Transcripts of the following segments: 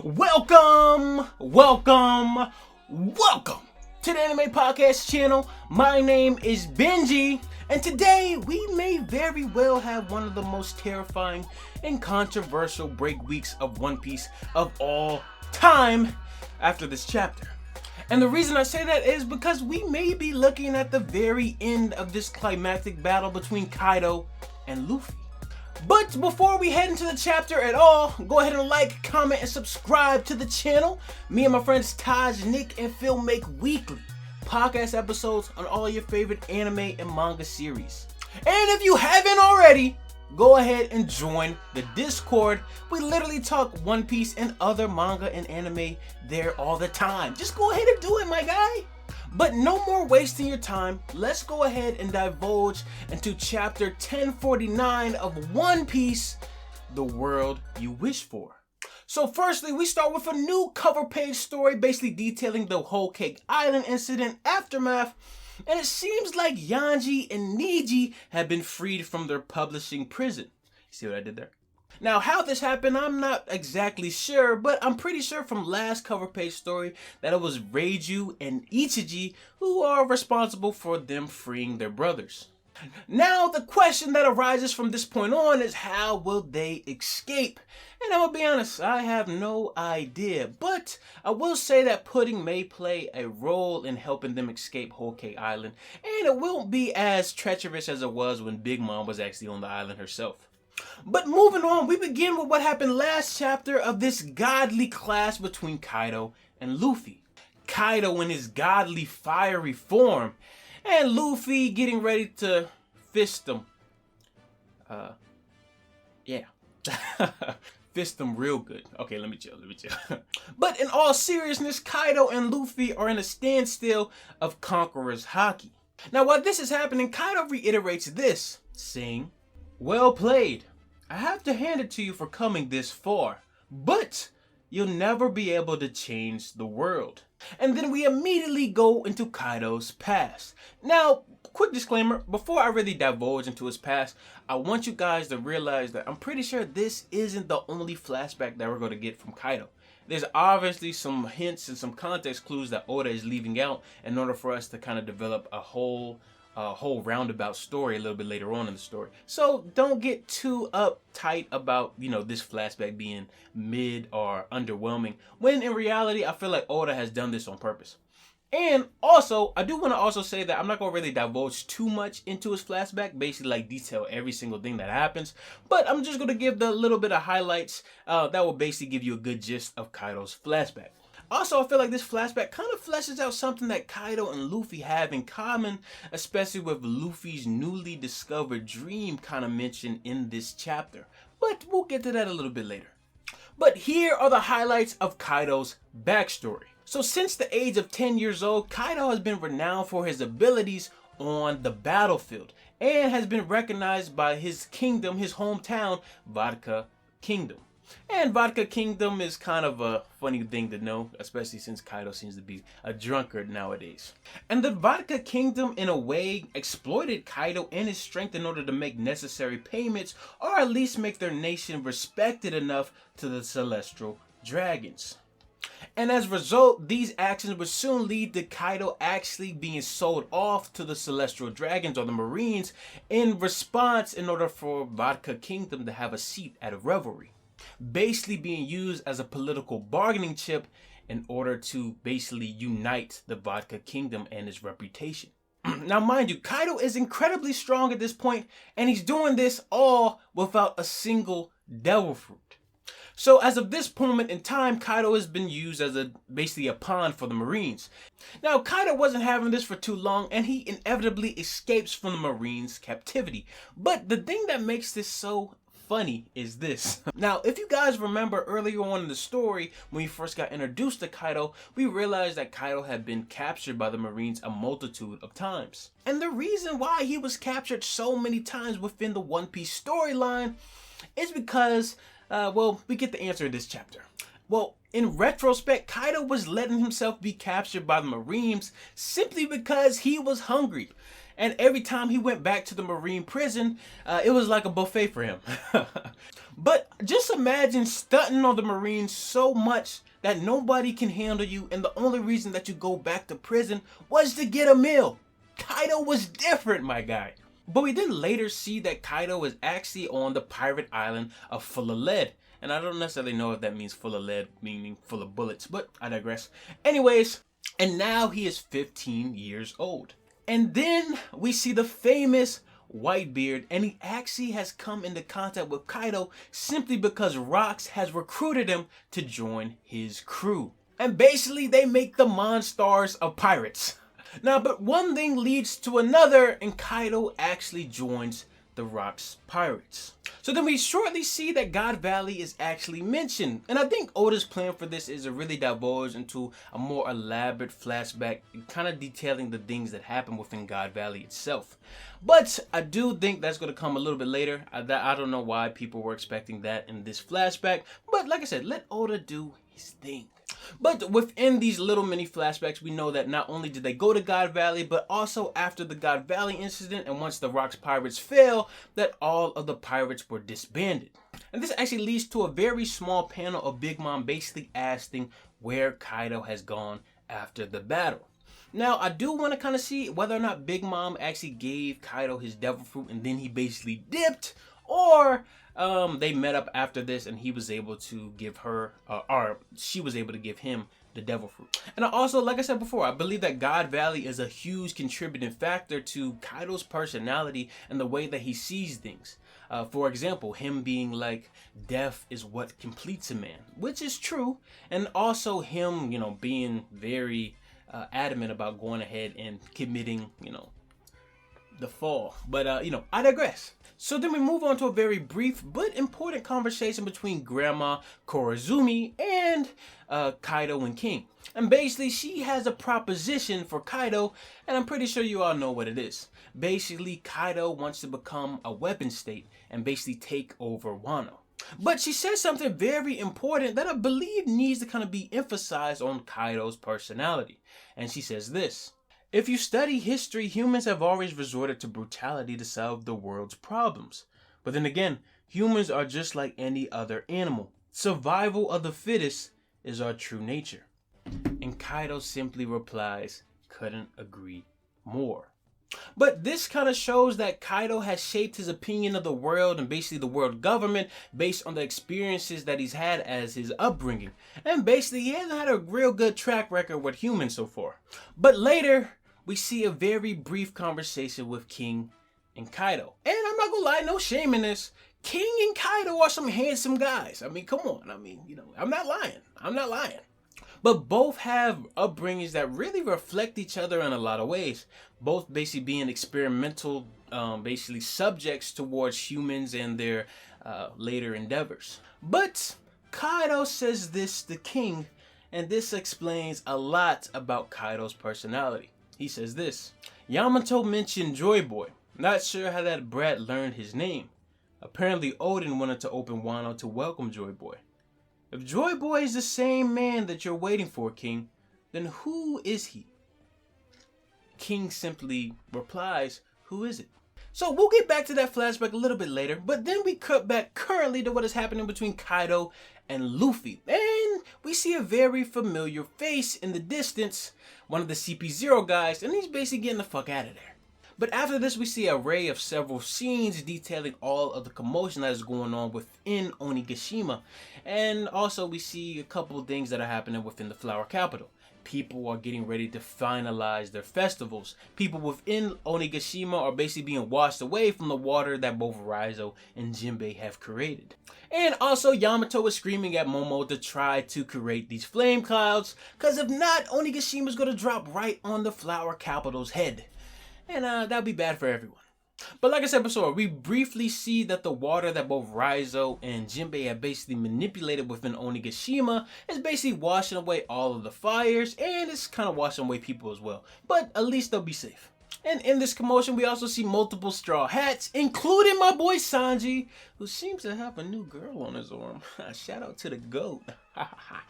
Welcome to the Anime Podcast channel. My name is Benji, and today we may very well have one of the most terrifying and controversial break weeks of One Piece of all time after this chapter. And the reason I say that is because we may be looking at the very end of this climactic battle between Kaido and Luffy. But before we head into the chapter at all, go ahead and like, comment, and subscribe to the channel. Me and my friends Taj, Nick, and Phil make weekly podcast episodes on all your favorite anime and manga series. And if you haven't already, go ahead and join the Discord. We literally talk One Piece and other manga and anime there all the time. Just go ahead and do it, my guy. But no more wasting your time, let's go ahead and divulge into chapter 1049 of One Piece, The World You Wish For. So firstly, we start with a new cover page story basically detailing the Whole Cake Island incident aftermath, and it seems like Yanji and Niji have been freed from their publishing prison. See what I did there? Now, how this happened, I'm not exactly sure, but I'm pretty sure from last cover page story that it was Reiju and Ichiji who are responsible for them freeing their brothers. Now, the question that arises from this point on is how will they escape? And I'm gonna be honest, I have no idea, but I will say that pudding may play a role in helping them escape Whole Cake Island, and it won't be as treacherous as it was when Big Mom was actually on the island herself. But moving on, we begin with what happened last chapter of this godly clash between Kaido and Luffy. Kaido in his godly fiery form, and Luffy getting ready to fist him. Fist him real good. Okay, let me chill. But in all seriousness, Kaido and Luffy are in a standstill of Conqueror's Haki. Now, while this is happening, Kaido reiterates this, saying, "Well played. I have to hand it to you for coming this far, but you'll never be able to change the world." And then we immediately go into Kaido's past. Now, quick disclaimer, before I really divulge into his past, I want you guys to realize that I'm pretty sure this isn't the only flashback that we're going to get from Kaido. There's obviously some hints and some context clues that Oda is leaving out in order for us to kind of develop a whole roundabout story a little bit later on in the story. So don't get too uptight about, this flashback being mid or underwhelming, when in reality, I feel like Oda has done this on purpose. And also, I do want to also say that I'm not going to really divulge too much into his flashback, basically like detail every single thing that happens, but I'm just going to give the little bit of highlights that will basically give you a good gist of Kaido's flashback. Also, I feel like this flashback kind of fleshes out something that Kaido and Luffy have in common, especially with Luffy's newly discovered dream kind of mentioned in this chapter. But we'll get to that a little bit later. But here are the highlights of Kaido's backstory. So since the age of 10 years old, Kaido has been renowned for his abilities on the battlefield and has been recognized by his kingdom, his hometown, Vodka Kingdom. And Vodka Kingdom is kind of a funny thing to know, especially since Kaido seems to be a drunkard nowadays. And the Vodka Kingdom, in a way, exploited Kaido and his strength in order to make necessary payments, or at least make their nation respected enough to the Celestial Dragons. And as a result, these actions would soon lead to Kaido actually being sold off to the Celestial Dragons or the Marines in response in order for Vodka Kingdom to have a seat at a revelry. Basically being used as a political bargaining chip in order to basically unite the Vodka Kingdom and its reputation. Now mind you, Kaido is incredibly strong at this point, and he's doing this all without a single devil fruit. So as of this moment in time, Kaido has been used as basically a pawn for the Marines. Now Kaido wasn't having this for too long, and he inevitably escapes from the Marines' captivity. But the thing that makes this so funny is this. Now, if you guys remember earlier on in the story, when we first got introduced to Kaido, we realized that Kaido had been captured by the Marines a multitude of times. And the reason why he was captured so many times within the One Piece storyline is because, we get the answer in this chapter. Well, in retrospect, Kaido was letting himself be captured by the Marines simply because he was hungry. And every time he went back to the Marine prison, it was like a buffet for him. But just imagine stunting on the Marines so much that nobody can handle you, and the only reason that you go back to prison was to get a meal. Kaido was different, my guy. But we did later see that Kaido was actually on the pirate island of Full of Lead. And I don't necessarily know if that means full of lead, meaning full of bullets, but I digress. Anyways, and now he is 15 years old. And then we see the famous Whitebeard, and he actually has come into contact with Kaido simply because Rocks has recruited him to join his crew. And basically they make the Monstars of pirates. Now, but one thing leads to another, and Kaido actually joins the Rocks pirates. So then we shortly see that God Valley is actually mentioned, and I think Oda's plan for this is to really divulge into a more elaborate flashback, kind of detailing the things that happen within God Valley itself. But I do think that's going to come a little bit later. I don't know why people were expecting that in this flashback, but like I said, let Oda do his thing. But within these little mini flashbacks, we know that not only did they go to God Valley, but also after the God Valley incident and once the Rocks pirates fell, that all of the pirates were disbanded. And this actually leads to a very small panel of Big Mom basically asking where Kaido has gone after the battle. Now, I do want to kind of see whether or not Big Mom actually gave Kaido his devil fruit and then he basically dipped, or they met up after this and he was able to give her, or she was able to give him the devil fruit. And I also, like I said before, I believe that God Valley is a huge contributing factor to Kaido's personality and the way that he sees things. For example, him being like, death is what completes a man, which is true. And also him, being very adamant about going ahead and committing, the fall. But, I digress. So then we move on to a very brief but important conversation between Grandma Korazumi and Kaido and King. And basically she has a proposition for Kaido, and I'm pretty sure you all know what it is. Basically, Kaido wants to become a weapon state and basically take over Wano. But she says something very important that I believe needs to kind of be emphasized on Kaido's personality. And she says this: if you study history, humans have always resorted to brutality to solve the world's problems. But then again, humans are just like any other animal. Survival of the fittest is our true nature. And Kaido simply replies, couldn't agree more. But this kind of shows that Kaido has shaped his opinion of the world and basically the world government based on the experiences that he's had as his upbringing. And basically he hasn't had a real good track record with humans so far. But later, we see a very brief conversation with King and Kaido. And I'm not gonna lie, no shame in this. King and Kaido are some handsome guys. I mean, come on. I mean, I'm not lying. But both have upbringings that really reflect each other in a lot of ways. Both basically being experimental, basically subjects towards humans and their later endeavors. But Kaido says this to King, and this explains a lot about Kaido's personality. He says this: Yamato mentioned Joy Boy. Not sure how that brat learned his name. Apparently Odin wanted to open Wano to welcome Joy Boy. If Joy Boy is the same man that you're waiting for, King, then who is he? King simply replies, who is it? So we'll get back to that flashback a little bit later, but then we cut back currently to what is happening between Kaido and Luffy. And we see a very familiar face in the distance, one of the CP0 guys, and he's basically getting the fuck out of there. But after this, we see an array of several scenes detailing all of the commotion that is going on within Onigashima. And also we see a couple of things that are happening within the Flower Capital. People are getting ready to finalize their festivals. People within Onigashima are basically being washed away from the water that both Raizo and Jinbei have created. And also Yamato is screaming at Momo to try to create these flame clouds, because if not, Onigashima is going to drop right on the Flower Capital's head. And that'll be bad for everyone. But like I said before, we briefly see that the water that both Raizo and Jinbei have basically manipulated within Onigashima is basically washing away all of the fires, and it's kind of washing away people as well. But at least they'll be safe. And in this commotion, we also see multiple straw hats, including my boy Sanji, who seems to have a new girl on his arm. Shout out to the GOAT.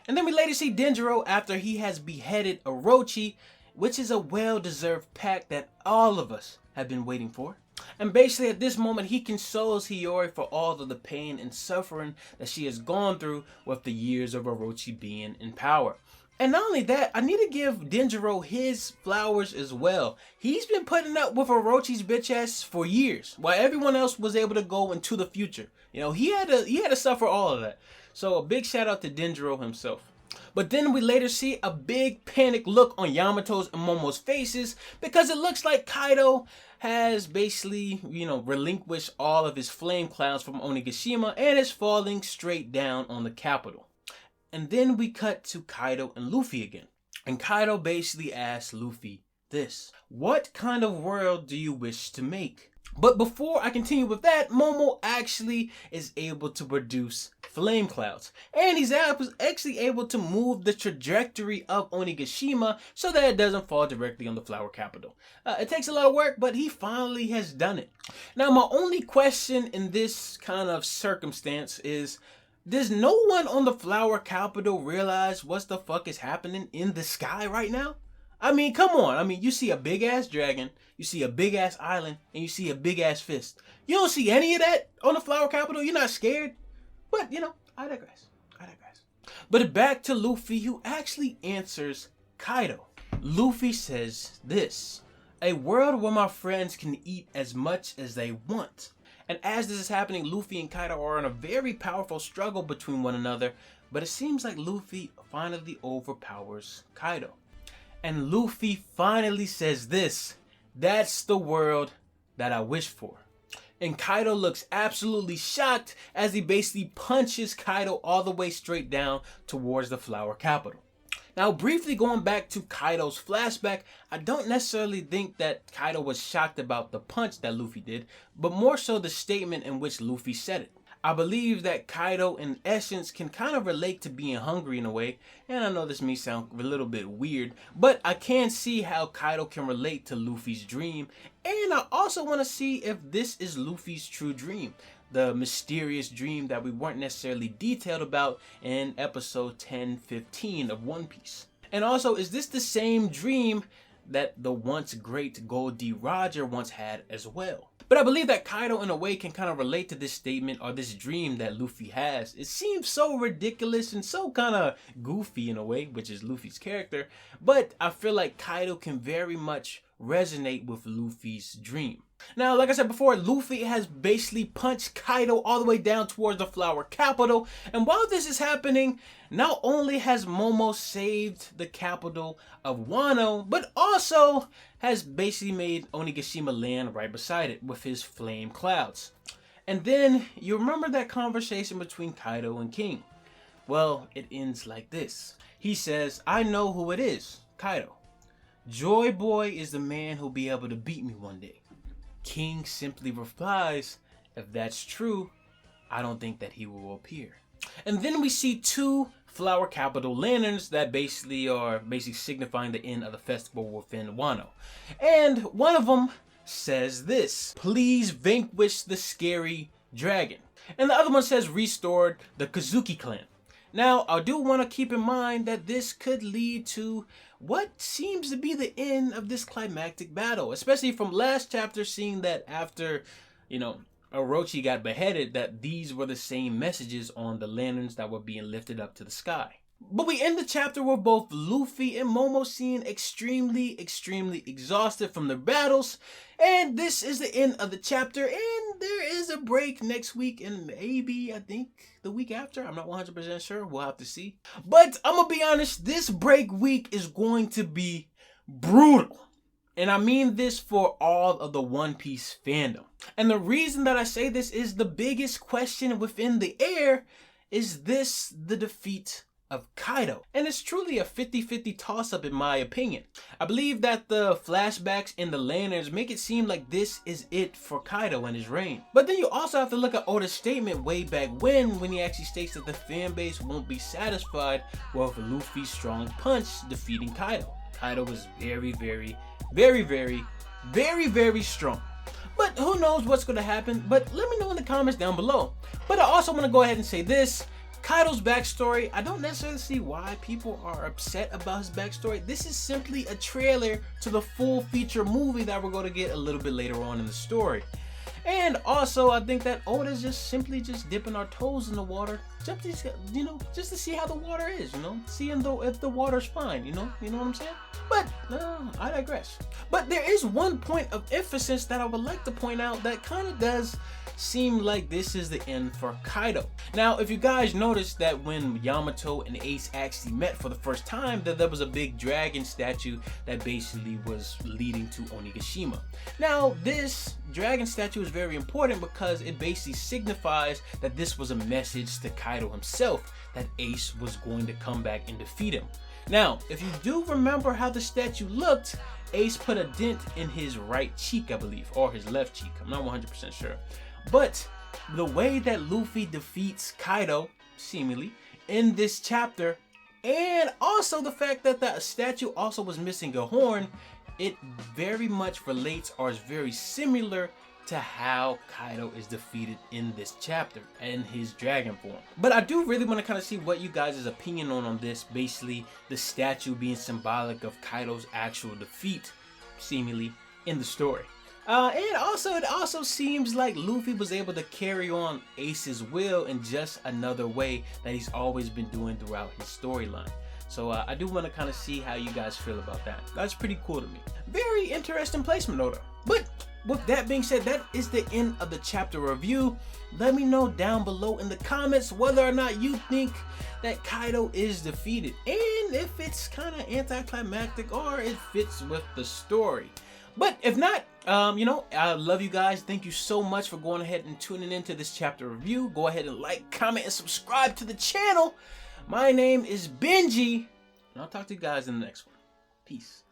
And then we later see Denjiro after he has beheaded Orochi, which is a well-deserved pact that all of us have been waiting for. And basically at this moment he consoles Hiyori for all of the pain and suffering that she has gone through with the years of Orochi being in power. And not only that, I need to give Denjiro his flowers as well. He's been putting up with Orochi's bitch ass for years, while everyone else was able to go into the future. You know, he had to suffer all of that. So a big shout out to Denjiro himself. But then we later see a big panic look on Yamato's and Momo's faces because it looks like Kaido has basically, relinquished all of his flame clouds from Onigashima and is falling straight down on the capital. And then we cut to Kaido and Luffy again. And Kaido basically asks Luffy this: what kind of world do you wish to make? But before I continue with that, Momo actually is able to produce flame clouds. And he's actually able to move the trajectory of Onigashima so that it doesn't fall directly on the flower capital. It takes a lot of work, but he finally has done it. Now, my only question in this kind of circumstance is, does no one on the flower capital realize what the fuck is happening in the sky right now? I mean, come on. I mean, you see a big ass dragon, you see a big ass island, and you see a big ass fist. You don't see any of that on the flower capital? You're not scared? But, I digress. But back to Luffy, who actually answers Kaido. Luffy says this: a world where my friends can eat as much as they want. And as this is happening, Luffy and Kaido are in a very powerful struggle between one another, but it seems like Luffy finally overpowers Kaido. And Luffy finally says this: that's the world that I wish for. And Kaido looks absolutely shocked as he basically punches Kaido all the way straight down towards the flower capital. Now, briefly going back to Kaido's flashback, I don't necessarily think that Kaido was shocked about the punch that Luffy did, but more so the statement in which Luffy said it. I believe that Kaido in essence can kind of relate to being hungry in a way, and I know this may sound a little bit weird, but I can see how Kaido can relate to Luffy's dream, and I also want to see if this is Luffy's true dream. The mysterious dream that we weren't necessarily detailed about in episode 10-15 of One Piece. And also, is this the same dream that the once great Gold D. Roger once had as well? But I believe that Kaido in a way can kind of relate to this statement or this dream that Luffy has. It seems so ridiculous and so kind of goofy in a way, which is Luffy's character, but I feel like Kaido can very much resonate with Luffy's dream. Now, like I said before, Luffy has basically punched Kaido all the way down towards the flower capital, and while this is happening, not only has Momo saved the capital of Wano, but also has basically made Onigashima land right beside it with his flame clouds. And then, you remember that conversation between Kaido and King? Well, it ends like this. He says, I know who it is, Kaido. Joy Boy is the man who'll be able to beat me one day. King simply replies, if that's true, I don't think that he will appear. And then we see two flower capital lanterns that basically are signifying the end of the festival within Wano. And one of them says this: please vanquish the scary dragon. And the other one says restored the Kazuki clan. Now, I do want to keep in mind that this could lead to what seems to be the end of this climactic battle, especially from last chapter, seeing that after, Orochi got beheaded, that these were the same messages on the lanterns that were being lifted up to the sky. But we end the chapter with both Luffy and Momo seeming extremely exhausted from their battles. And this is the end of the chapter. And there is a break next week and maybe, I think, the week after. I'm not 100% sure. We'll have to see. But I'm going to be honest, this break week is going to be brutal. And I mean this for all of the One Piece fandom. And the reason that I say this is the biggest question within the air: is this the defeat of Kaido? And it's truly a 50-50 toss-up in my opinion. I believe that the flashbacks and the lanterns make it seem like this is it for Kaido and his reign. But then you also have to look at Oda's statement way back when he actually states that the fan base won't be satisfied with Luffy's strong punch defeating Kaido. Kaido was very strong. But who knows what's going to happen? But let me know in the comments down below. But I also want to go ahead and say this: Kaido's backstory, I don't necessarily see why people are upset about his backstory. This is simply a trailer to the full feature movie that we're going to get a little bit later on in the story. And also, I think that Oda's just simply dipping our toes in the water, just to see how the water is, seeing if the water's fine, you know what I'm saying? But I digress. But there is one point of emphasis that I would like to point out that kind of does seem like this is the end for Kaido. Now, if you guys noticed that when Yamato and Ace actually met for the first time, that there was a big dragon statue that basically was leading to Onigashima. Now, this dragon statue is very important because it basically signifies that this was a message to Kaido himself, that Ace was going to come back and defeat him. Now, if you do remember how the statue looked, Ace put a dent in his right cheek, I believe, or his left cheek. I'm not 100% sure. But the way that Luffy defeats Kaido, seemingly, in this chapter, and also the fact that the statue also was missing a horn, it very much relates or is very similar to how Kaido is defeated in this chapter in his dragon form. But I do really want to kind of see what you guys' opinion on this, basically the statue being symbolic of Kaido's actual defeat, seemingly, in the story. And also, it also seems like Luffy was able to carry on Ace's will in just another way that he's always been doing throughout his storyline. So I do want to kind of see how you guys feel about that. That's pretty cool to me. Very interesting placement, Oda. But with that being said, that is the end of the chapter review. Let me know down below in the comments whether or not you think that Kaido is defeated, and if it's kind of anticlimactic or it fits with the story. But if not, I love you guys. Thank you so much for going ahead and tuning into this chapter review. Go ahead and like, comment, and subscribe to the channel. My name is Benji, and I'll talk to you guys in the next one. Peace.